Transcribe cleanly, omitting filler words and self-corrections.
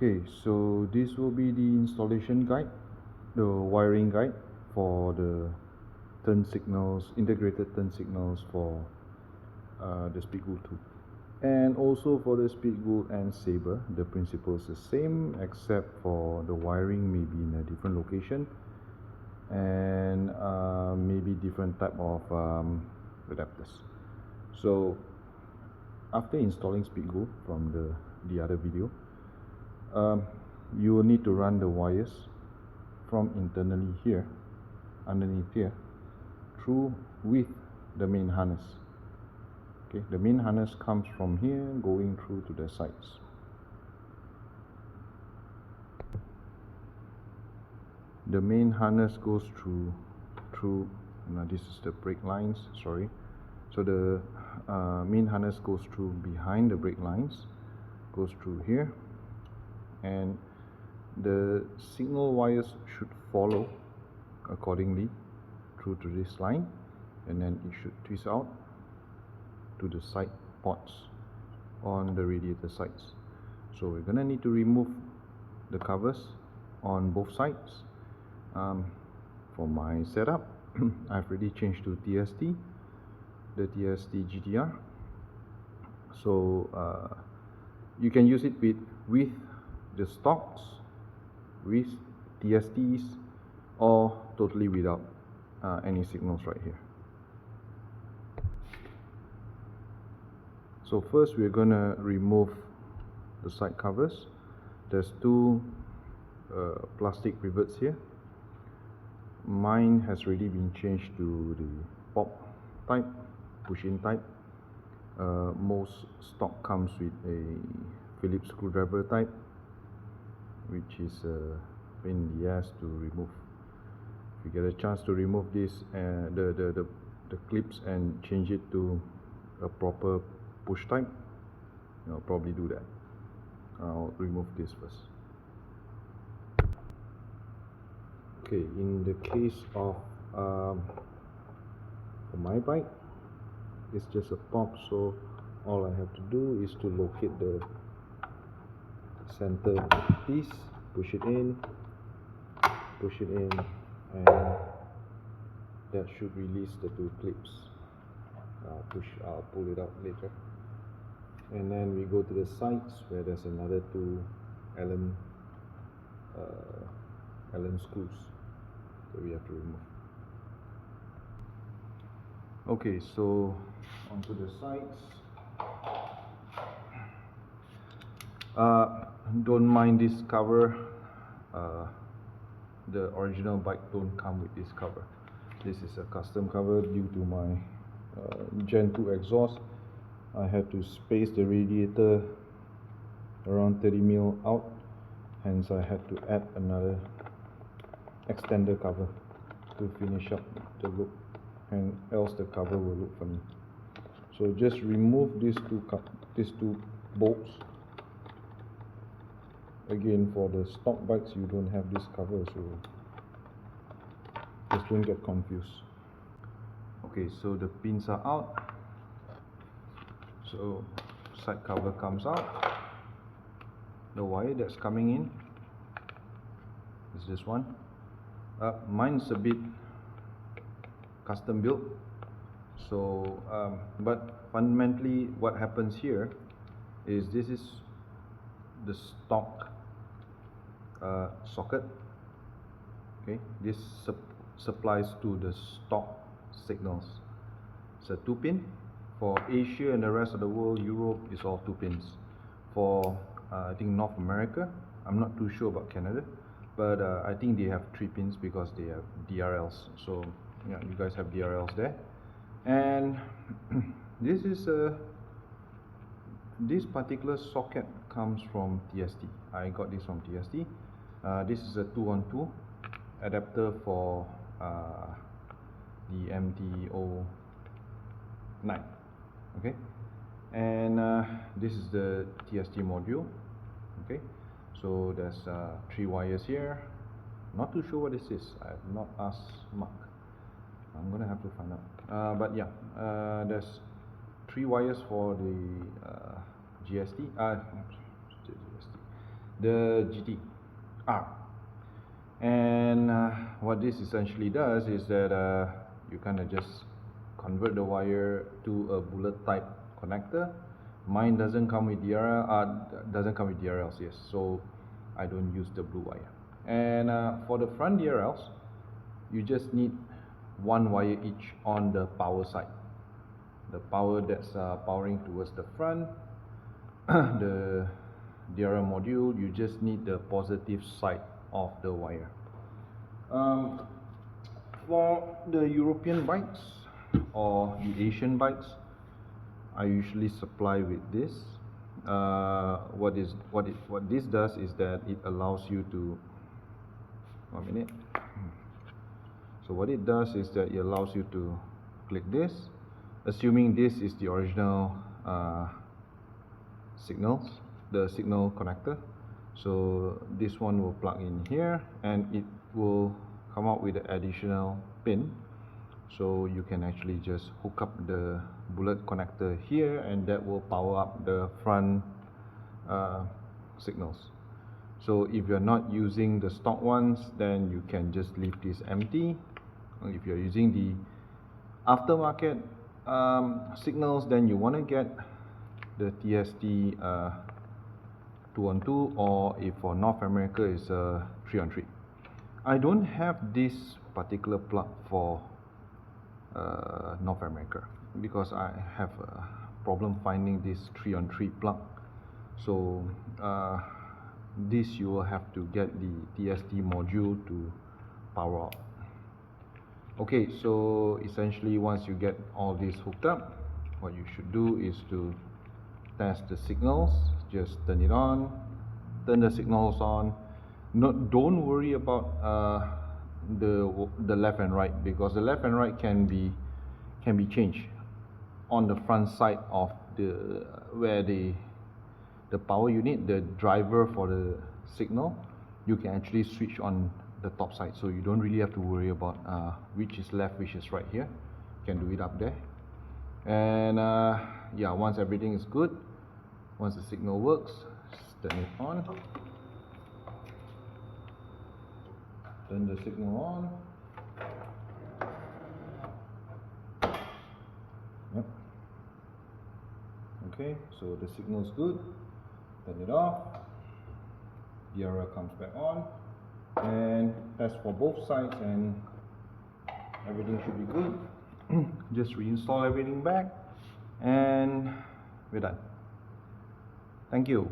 Okay, so this will be the installation guide, the wiring guide for the turn signals, integrated turn signals for the Speedgood 2. And also for the Speedgood and Saber, the principle is the same except for the wiring may be in a different location and maybe different type of adapters. So after installing Speedgood from the other video, you will need to run the wires from internally here, underneath here, through with the main harness. Okay, the main harness comes from here, going through to the sides. The main harness goes through this is the brake lines, sorry. So the main harness goes through behind the brake lines, goes through here, and the signal wires should follow accordingly through to this line, and then it should twist out to the side ports on the radiator sides. So we're gonna need to remove the covers on both sides. For my setup, I've already changed to TST, the TST GTR. So you can use it with the stocks, with TSTs, or totally without any signals right here. So first we're gonna remove the side covers. There's two plastic rivets here. Mine has already been changed to the pop type, push-in type. Most stock comes with a Phillips screwdriver type, which is a pain in the ass to remove. If you get a chance to remove this, the clips, and change it to a proper push type, I'll probably do that. I'll remove this first. Okay, in the case of for my bike, it's just a pop, so all I have to do is to locate the center piece, push it in, and that should release the two clips. I'll pull it out later. And then we go to the sides where there's another two Allen screws that we have to remove. Okay, so onto the sides. Don't mind this cover. The original bike don't come with this cover. This is a custom cover due to my Gen 2 exhaust. I had to space the radiator around 30 mm out, hence I had to add another extender cover to finish up the look, and else the cover will look funny. So just remove these two bolts. Again, for the stock bikes you don't have this cover, so just don't get confused. Okay, so the pins are out. So side cover comes out. The wire that's coming in is this one. Mine's a bit custom built, so but fundamentally what happens here is this is the stock socket. Okay, this supplies to the stock signals. It's a 2-pin. For Asia and the rest of the world, Europe is all 2 pins. For I think North America, I'm not too sure about Canada, but I think they have 3 pins because they have DRLs. So yeah, you guys have DRLs there. And this is this particular socket comes from TST. I got this from TST. This is a 2-on-2 adapter for the MT-09. Okay, and this is the TST module. Okay, so there's 3 wires here. Not too sure what this is. I have not asked Mark. I'm gonna have to find out. But yeah, there's 3 wires for the the GT-R. And what this essentially does is that you kind of just convert the wire to a bullet type connector. Mine doesn't come with DRLs, yes, so I don't use the blue wire. And for the front DRLs, you just need one wire each on the power side. The power that's powering towards the front, the DRL module, you just need the positive side of the wire. For the European bikes or the Asian bikes, I usually supply with this. What this does is that it allows you to, 1 minute. So what it does is that it allows you to click this, assuming this is the original the signal connector. So this one will plug in here and it will come out with an additional pin, so you can actually just hook up the bullet connector here and that will power up the front signals. So if you're not using the stock ones, then you can just leave this empty. If you're using the aftermarket signals, then you want to get the TST 2-on-2, or if for North America is a 3-on-3. I don't have this particular plug for North America because I have a problem finding this 3-on-3 plug. So this you will have to get the TST module to power up. Okay, so essentially once you get all this hooked up, what you should do is to test the signals. Just turn it on, turn the signals on. Don't worry about the left and right, because the left and right can be changed on the front side of the where the power unit, the driver for the signal. You can actually switch on the top side, so you don't really have to worry about which is left, which is right here. You can do it up there. And yeah, once everything is good, once the signal works, turn it on. Turn the signal on. Yep. Okay, so the signal is good. Turn it off. DRL comes back on. And test for both sides and everything should be good. Just reinstall everything back and we're done. Thank you.